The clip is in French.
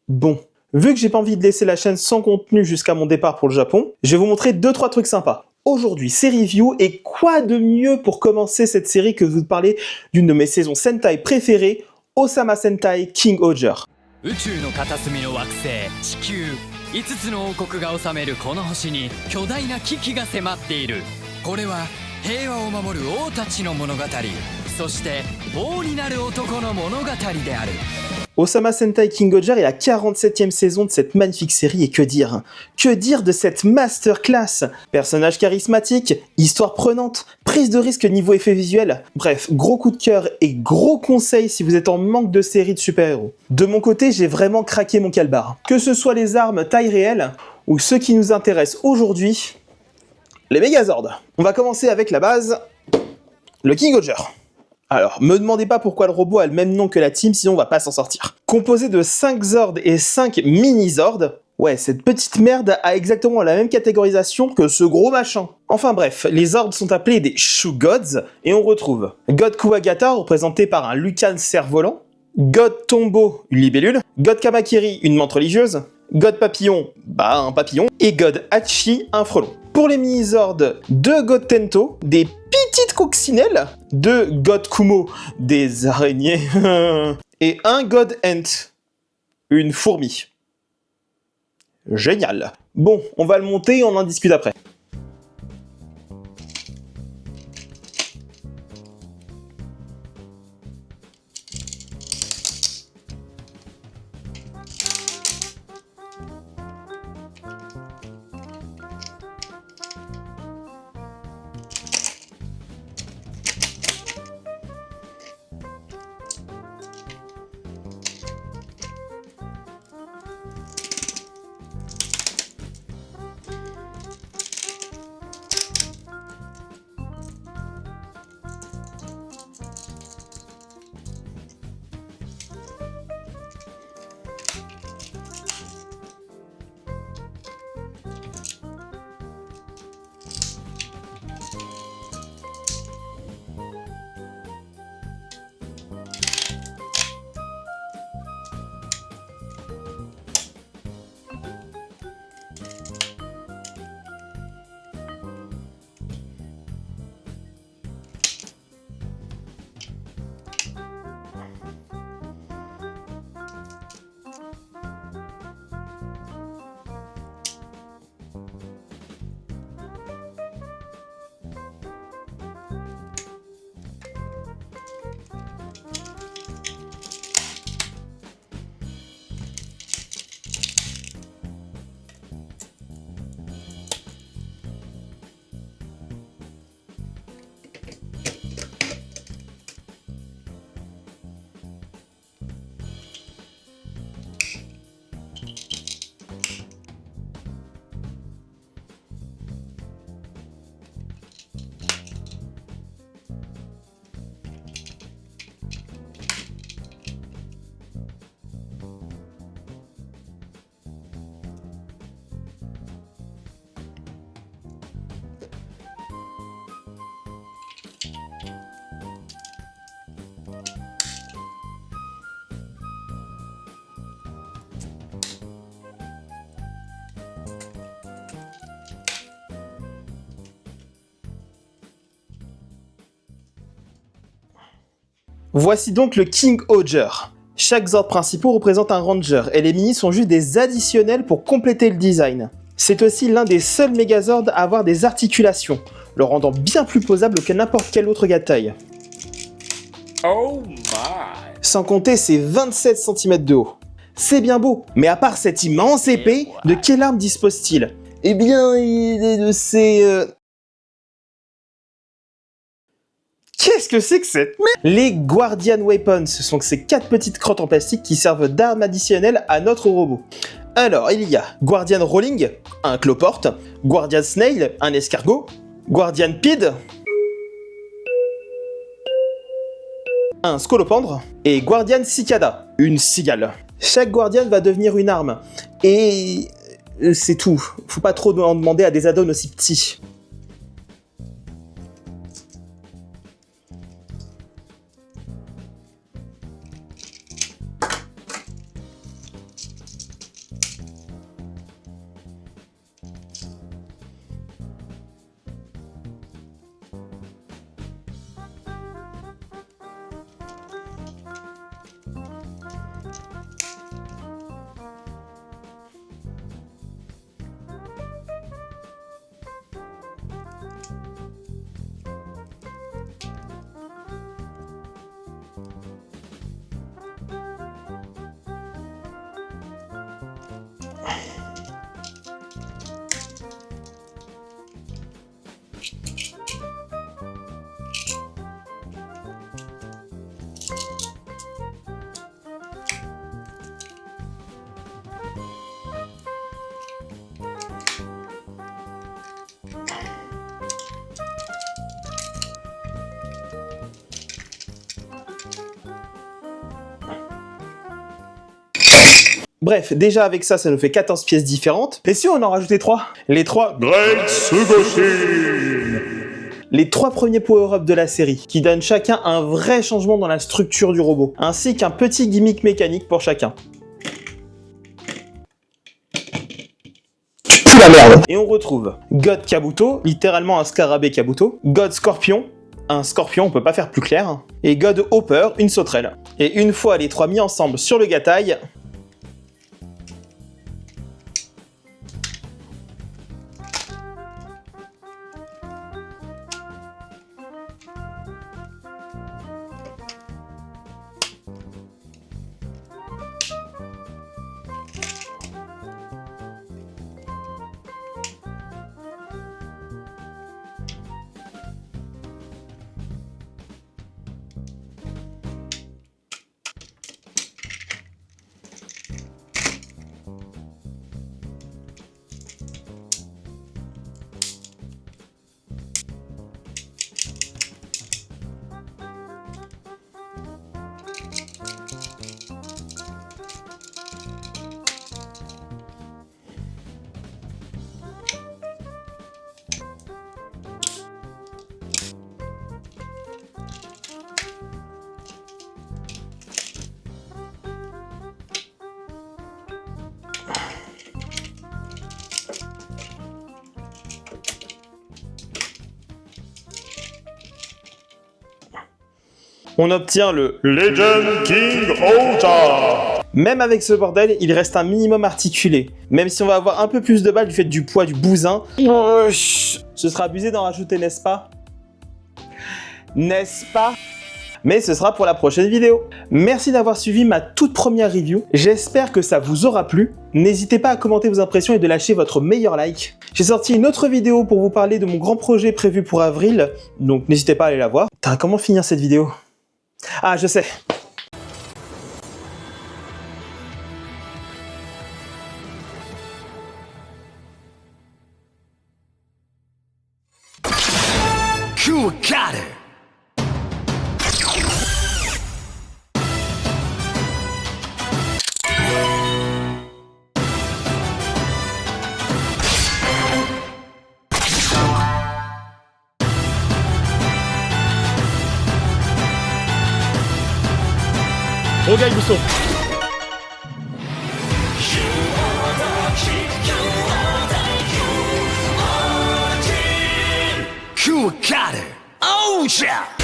Bon, vu que j'ai pas envie de laisser la chaîne sans contenu jusqu'à mon départ pour le Japon, je vais vous montrer 2-3 trucs sympas. Aujourd'hui, c'est review, et quoi de mieux pour commencer cette série que de vous parler d'une de mes saisons Sentai préférées, Osama Sentai King Oger. 宇宙の片隅の惑星地球5つの王国が治めるこの星に巨大な危機が迫っている。これは平和を守る王たちの物語、そして王になる男の物語である。 Osama Sentai King Oger est la 47e saison de cette magnifique série, et que dire? Que dire de cette masterclass? Personnage charismatique, histoire prenante, prise de risque niveau effets visuels, bref, gros coup de cœur et gros conseils si vous êtes en manque de séries de super-héros. De mon côté, j'ai vraiment craqué mon calbar. Que ce soit les armes taille réelle, ou ceux qui nous intéressent aujourd'hui, les Megazords. On va commencer avec la base, le King Oger. Alors, me demandez pas pourquoi le robot a le même nom que la team, sinon on va pas s'en sortir. Composé de 5 Zords et 5 mini-Zords, ouais, cette petite merde a exactement la même catégorisation que ce gros machin. Enfin bref, les Zords sont appelés des Shoe Gods, et on retrouve God Kuwagata, représenté par un Lucan cerf-volant, God Tombo, une libellule, God Kamakiri, une menthe religieuse, God Papillon, bah un papillon, et God Hachi, un frelon. Pour les mini-Zords, 2 God Tento, des petites coccinelles, 2 God Kumo, des araignées, et un God Ant, une fourmi. Génial. Bon, on va le monter et on en discute après. Voici donc le King Oger. Chaque Zord principal représente un Ranger, et les minis sont juste des additionnels pour compléter le design. C'est aussi l'un des seuls Megazords à avoir des articulations, le rendant bien plus posable que n'importe quel autre gars de taille. Oh my! Sans compter ses 27 cm de haut. C'est bien beau, mais à part cette immense épée, de quelle arme dispose-t-il? Eh bien, il est de ces... Qu'est-ce que c'est que cette merde? Les Guardian Weapons, ce sont ces 4 petites crottes en plastique qui servent d'armes additionnelles à notre robot. Alors, il y a Guardian Rolling, un cloporte, Guardian Snail, un escargot, Guardian Pid, un scolopendre, et Guardian Cicada, une cigale. Chaque Guardian va devenir une arme, et c'est tout. Faut pas trop en demander à des add-ons aussi petits. Bref, déjà avec ça, ça nous fait 14 pièces différentes. Et si on en rajoutait 3? Les 3... Great Sugoshin. Les 3 premiers power-up de la série, qui donnent chacun un vrai changement dans la structure du robot, ainsi qu'un petit gimmick mécanique pour chacun. La merde. Et on retrouve God Kabuto, littéralement un scarabée Kabuto, God Scorpion, un scorpion, on peut pas faire plus clair, et God Hopper, une sauterelle. Et une fois les 3 mis ensemble sur le gatail, on obtient le Legend King Ota. Même avec ce bordel, il reste un minimum articulé. Même si on va avoir un peu plus de balles du fait du poids du bousin. Ce sera abusé d'en rajouter, n'est-ce pas? N'est-ce pas? Mais ce sera pour la prochaine vidéo. Merci d'avoir suivi ma toute première review. J'espère que ça vous aura plu. N'hésitez pas à commenter vos impressions et de lâcher votre meilleur like. J'ai sorti une autre vidéo pour vous parler de mon grand projet prévu pour avril. Donc n'hésitez pas à aller la voir. Putain, comment finir cette vidéo? Ah, je sais. Cool, got it. Cool, got it. Oh, yeah.